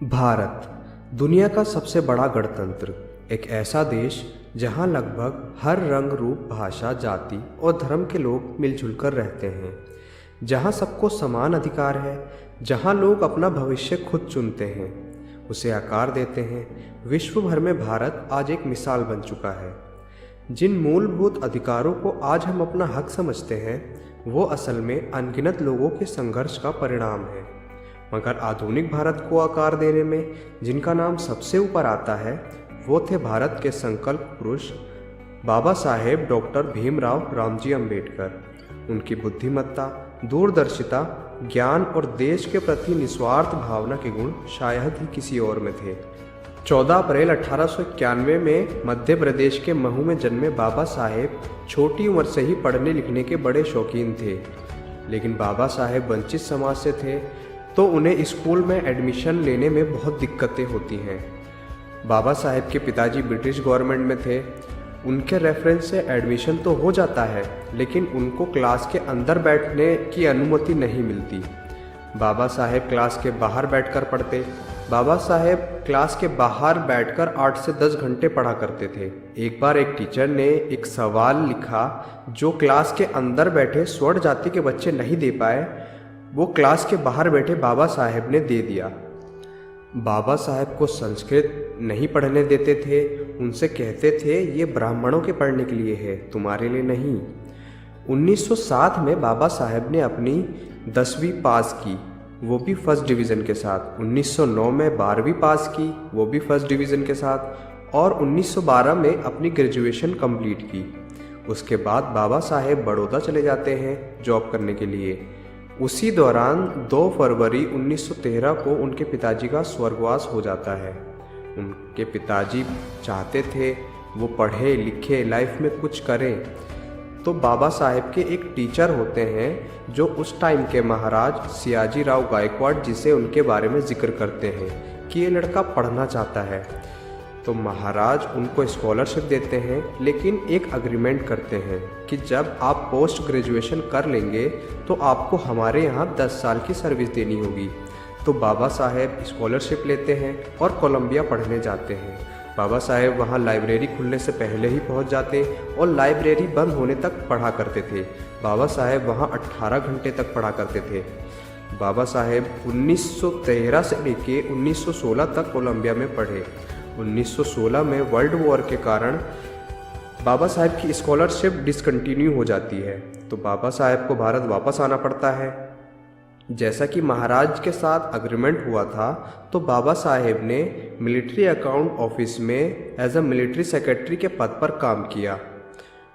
भारत दुनिया का सबसे बड़ा गणतंत्र, एक ऐसा देश जहां लगभग हर रंग, रूप, भाषा, जाति और धर्म के लोग मिलजुल कर रहते हैं, जहां सबको समान अधिकार है, जहां लोग अपना भविष्य खुद चुनते हैं, उसे आकार देते हैं। विश्व भर में भारत आज एक मिसाल बन चुका है। जिन मूलभूत अधिकारों को आज हम अपना हक समझते हैं, वो असल में अनगिनत लोगों के संघर्ष का परिणाम है। मगर आधुनिक भारत को आकार देने में जिनका नाम सबसे ऊपर आता है, वो थे भारत के संकल्प पुरुष बाबा साहेब डॉक्टर भीमराव रामजी अंबेडकर। उनकी बुद्धिमत्ता, दूरदर्शिता, ज्ञान और देश के प्रति निस्वार्थ भावना के गुण शायद ही किसी और में थे। 14 अप्रैल 1891 में मध्य प्रदेश के महू में जन्मे बाबा साहेब छोटी उम्र से ही पढ़ने लिखने के बड़े शौकीन थे। लेकिन बाबा साहेब वंचित समाज से थे, तो उन्हें स्कूल में एडमिशन लेने में बहुत दिक्कतें होती हैं। बाबा साहेब के पिताजी ब्रिटिश गवर्नमेंट में थे। उनके रेफरेंस से एडमिशन तो हो जाता है, लेकिन उनको क्लास के अंदर बैठने की अनुमति नहीं मिलती। बाबा साहेब क्लास के बाहर बैठकर पढ़ते। बाबा साहेब क्लास के बाहर बैठकर 8 से 10 घंटे पढ़ा करते थे। एक बार एक टीचर ने एक सवाल लिखा जो क्लास के अंदर बैठे स्वर्ण जाति के बच्चे नहीं दे पाए, वो क्लास के बाहर बैठे बाबा साहेब ने दे दिया। बाबा साहेब को संस्कृत नहीं पढ़ने देते थे। उनसे कहते थे, ये ब्राह्मणों के पढ़ने के लिए है, तुम्हारे लिए नहीं। 1907 में बाबा साहेब ने अपनी 10वीं पास की, वो भी फर्स्ट डिवीज़न के साथ। 1909 में 12वीं पास की, वो भी फर्स्ट डिवीज़न के साथ। और 1912 में अपनी ग्रेजुएशन कंप्लीट की। उसके बाद बाबा साहेब बड़ौदा चले जाते हैं जॉब करने के लिए। उसी दौरान 2 फरवरी 1913 को उनके पिताजी का स्वर्गवास हो जाता है। उनके पिताजी चाहते थे वो पढ़े लिखे, लाइफ में कुछ करें। तो बाबा साहेब के एक टीचर होते हैं जो उस टाइम के महाराज सियाजी राव गायकवाड़ जी से उनके बारे में जिक्र करते हैं कि ये लड़का पढ़ना चाहता है। तो महाराज उनको स्कॉलरशिप देते हैं, लेकिन एक अग्रीमेंट करते हैं कि जब आप पोस्ट ग्रेजुएशन कर लेंगे तो आपको हमारे यहाँ 10 साल की सर्विस देनी होगी। तो बाबा साहेब स्कॉलरशिप लेते हैं और कोलंबिया पढ़ने जाते हैं। बाबा साहेब वहाँ लाइब्रेरी खुलने से पहले ही पहुँच जाते और लाइब्रेरी बंद होने तक पढ़ा करते थे। बाबा साहेब वहाँ 18 घंटे तक पढ़ा करते थे। बाबा साहेब 1913 से लेके 1916 तक कोलंबिया में पढ़े। 1916 में वर्ल्ड वॉर के कारण बाबा साहेब की स्कॉलरशिप डिसकंटिन्यू हो जाती है, तो बाबा साहेब को भारत वापस आना पड़ता है। जैसा कि महाराज के साथ अग्रीमेंट हुआ था, तो बाबा साहेब ने मिलिट्री अकाउंट ऑफिस में एज अ मिलिट्री सेक्रेटरी के पद पर काम किया।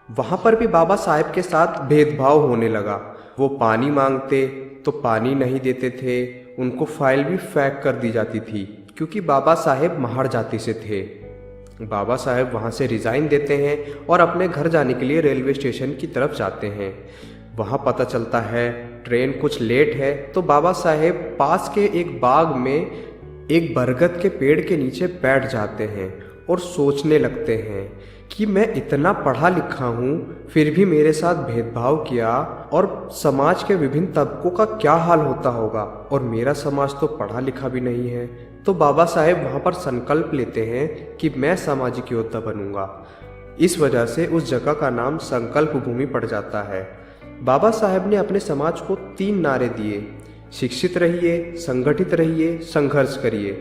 वहाँ पर भी बाबा साहेब के साथ भेदभाव होने लगा। वो पानी मांगते तो पानी नहीं देते थे, उनको फाइल भी फेंक कर दी जाती थी, क्योंकि बाबा साहेब महार जाति से थे। बाबा साहेब वहाँ से रिज़ाइन देते हैं और अपने घर जाने के लिए रेलवे स्टेशन की तरफ जाते हैं। वहाँ पता चलता है ट्रेन कुछ लेट है, तो बाबा साहेब पास के एक बाग में एक बरगद के पेड़ के नीचे बैठ जाते हैं और सोचने लगते हैं कि मैं इतना पढ़ा लिखा हूँ, फिर भी मेरे साथ भेदभाव किया, और समाज के विभिन्न तबकों का क्या हाल होता होगा, और मेरा समाज तो पढ़ा लिखा भी नहीं है। तो बाबा साहेब वहाँ पर संकल्प लेते हैं कि मैं सामाजिक योद्धा बनूंगा। इस वजह से उस जगह का नाम संकल्प भूमि पड़ जाता है। बाबा साहेब ने अपने समाज को 3 नारे दिए: शिक्षित रहिए, संगठित रहिए, संघर्ष करिए।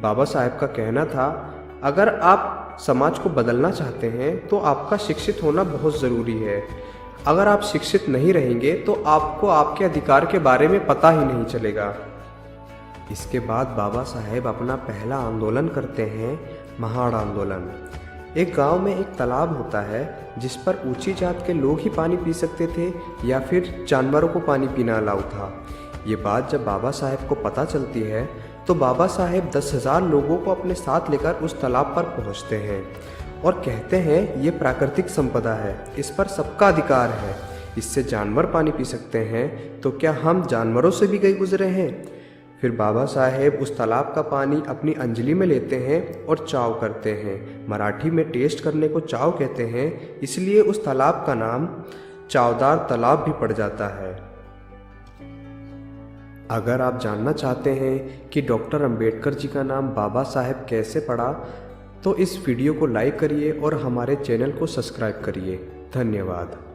बाबा साहेब का कहना था, अगर आप समाज को बदलना चाहते हैं तो आपका शिक्षित होना बहुत ज़रूरी है। अगर आप शिक्षित नहीं रहेंगे तो आपको आपके अधिकार के बारे में पता ही नहीं चलेगा। इसके बाद बाबा साहेब अपना पहला आंदोलन करते हैं, महाड़ आंदोलन। एक गांव में एक तालाब होता है जिस पर ऊंची जात के लोग ही पानी पी सकते थे या फिर जानवरों को पानी पीना अलाउ था। ये बात जब बाबा साहेब को पता चलती है, तो बाबा साहेब 10,000 लोगों को अपने साथ लेकर उस तालाब पर पहुंचते हैं और कहते हैं, ये प्राकृतिक संपदा है, इस पर सबका अधिकार है, इससे जानवर पानी पी सकते हैं, तो क्या हम जानवरों से भी गए गुजरे हैं? फिर बाबा साहेब उस तालाब का पानी अपनी अंजलि में लेते हैं और चाव करते हैं। मराठी में टेस्ट करने को चाव कहते हैं, इसलिए उस तालाब का नाम चावदार तालाब भी पड़ जाता है। अगर आप जानना चाहते हैं कि डॉक्टर अंबेडकर जी का नाम बाबा साहेब कैसे पड़ा, तो इस वीडियो को लाइक करिए और हमारे चैनल को सब्सक्राइब करिए। धन्यवाद।